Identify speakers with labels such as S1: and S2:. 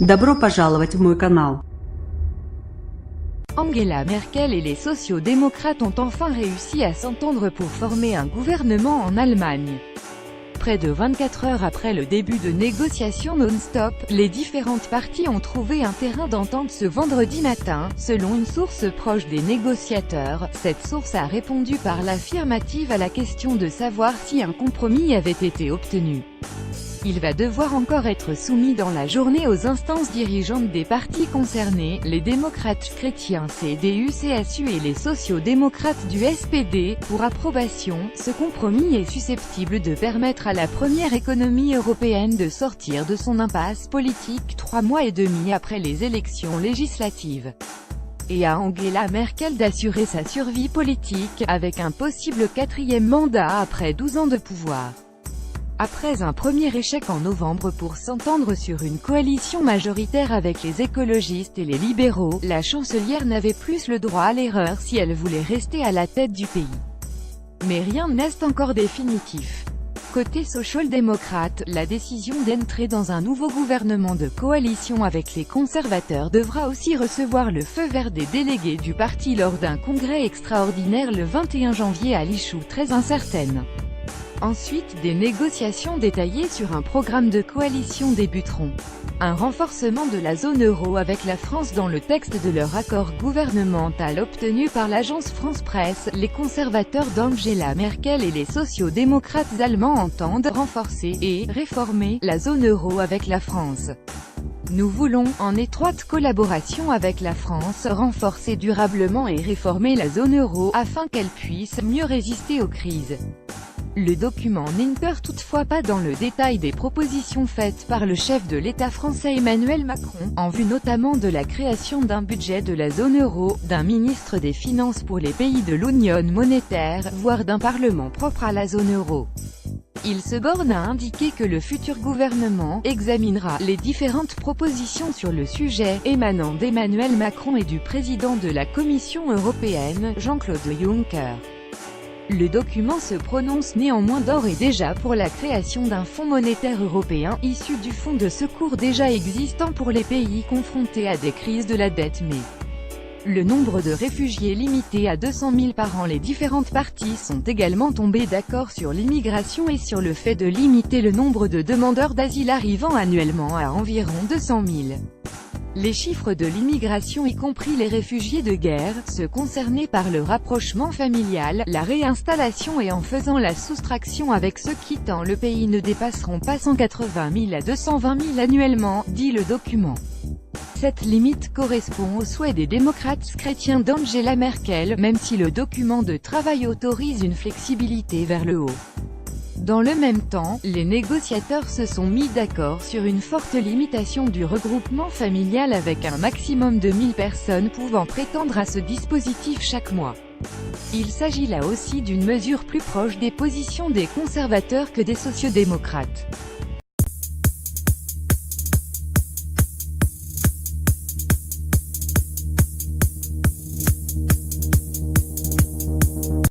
S1: Добро пожаловать в мой канал.
S2: Angela Merkel et les sociaux-démocrates ont enfin réussi à s'entendre pour former un gouvernement en Allemagne. Près de 24 heures après le début de négociations non-stop, les différentes parties ont trouvé un terrain d'entente ce vendredi matin, selon une source proche des négociateurs. Cette source a répondu par l'affirmative à la question de savoir si un compromis avait été obtenu. Il va devoir encore être soumis dans la journée aux instances dirigeantes des partis concernés, les démocrates chrétiens CDU-CSU et les sociaux-démocrates du SPD, pour approbation. Ce compromis est susceptible de permettre à la première économie européenne de sortir de son impasse politique 3 mois et demi après les élections législatives. Et à Angela Merkel d'assurer sa survie politique, avec un possible 4e mandat après 12 ans de pouvoir. Après un premier échec en novembre pour s'entendre sur une coalition majoritaire avec les écologistes et les libéraux, la chancelière n'avait plus le droit à l'erreur si elle voulait rester à la tête du pays. Mais rien n'est encore définitif. Côté social-démocrate, la décision d'entrer dans un nouveau gouvernement de coalition avec les conservateurs devra aussi recevoir le feu vert des délégués du parti lors d'un congrès extraordinaire le 21 janvier à Lichou, très incertaine. Ensuite, des négociations détaillées sur un programme de coalition débuteront. Un renforcement de la zone euro avec la France dans le texte de leur accord gouvernemental obtenu par l'agence France-Presse. Les conservateurs d'Angela Merkel et les sociaux-démocrates allemands entendent renforcer et réformer la zone euro avec la France. Nous voulons, en étroite collaboration avec la France, renforcer durablement et réformer la zone euro, afin qu'elle puisse mieux résister aux crises. Le document n'entre toutefois pas dans le détail des propositions faites par le chef de l'État français Emmanuel Macron, en vue notamment de la création d'un budget de la zone euro, d'un ministre des Finances pour les pays de l'Union monétaire, voire d'un parlement propre à la zone euro. Il se borne à indiquer que le futur gouvernement examinera les différentes propositions sur le sujet, émanant d'Emmanuel Macron et du président de la Commission européenne, Jean-Claude Juncker. Le document se prononce néanmoins d'ores et déjà pour la création d'un fonds monétaire européen, issu du fonds de secours déjà existant pour les pays confrontés à des crises de la dette, mais le nombre de réfugiés limité à 200 000 par an. Les différentes parties sont également tombées d'accord sur l'immigration et sur le fait de limiter le nombre de demandeurs d'asile arrivant annuellement à environ 200 000. Les chiffres de l'immigration, y compris les réfugiés de guerre, ceux concernés par le rapprochement familial, la réinstallation et en faisant la soustraction avec ceux quittant le pays, ne dépasseront pas 180 000 à 220 000 annuellement, dit le document. Cette limite correspond au souhait des démocrates chrétiens d'Angela Merkel, même si le document de travail autorise une flexibilité vers le haut. Dans le même temps, les négociateurs se sont mis d'accord sur une forte limitation du regroupement familial avec un maximum de 1000 personnes pouvant prétendre à ce dispositif chaque mois. Il s'agit là aussi d'une mesure plus proche des positions des conservateurs que des sociaux-démocrates.